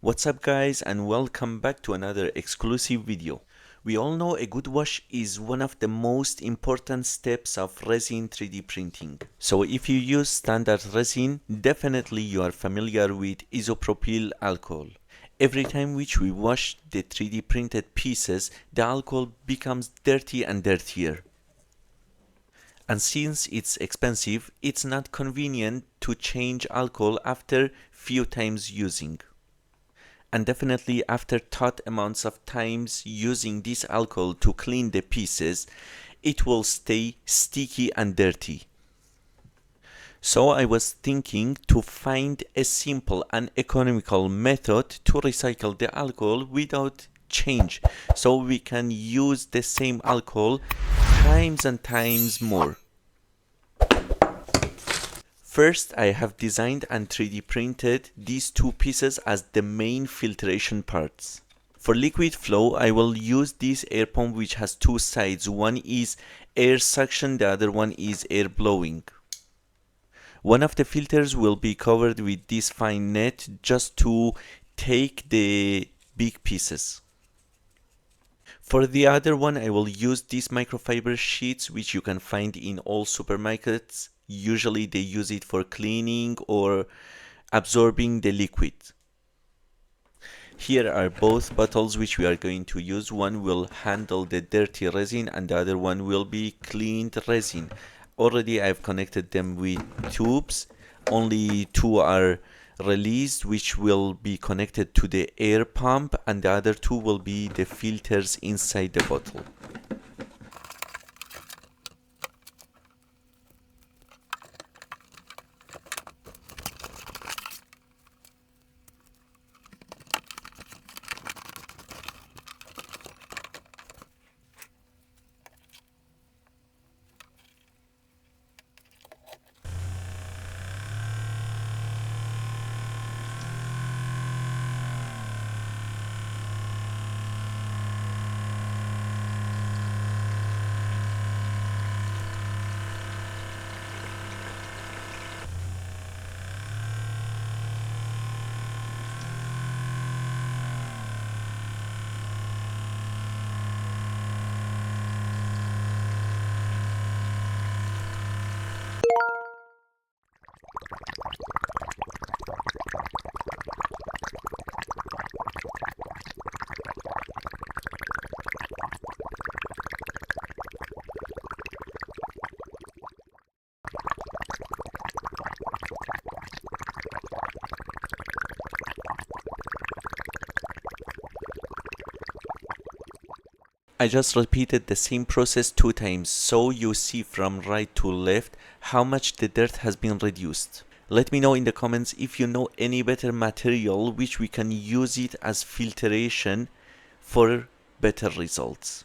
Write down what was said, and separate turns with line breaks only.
What's up guys, and welcome back to another exclusive video. We all know a good wash is one of the most important steps of resin 3D printing. So if you use standard resin, definitely you are familiar with isopropyl alcohol. Every time which we wash the 3D printed pieces, the alcohol becomes dirty and dirtier. And since it's expensive, it's not convenient to change alcohol after few times using. And definitely after tot amounts of times using this alcohol to clean the pieces, it will stay sticky and dirty. So I was thinking to find a simple and economical method to recycle the alcohol without change, so we can use the same alcohol times and times more. First, I have designed and 3D printed these two pieces as the main filtration parts. For liquid flow, I will use this air pump which has two sides. One is air suction, the other one is air blowing. One of the filters will be covered with this fine net just to take the big pieces. For the other one, I will use these microfiber sheets which you can find in all supermarkets. Usually they use it for cleaning or absorbing the liquid. Here are both bottles which we are going to use. One will handle the dirty resin and the other one will be cleaned resin. Already I've connected them with tubes. Only two are released, which will be connected to the air pump, and the other two will be the filters inside the bottle. I just repeated the same process 2 times, so you see from right to left how much the dirt has been reduced. Let me know in the comments if you know any better material which we can use it as filtration for better results.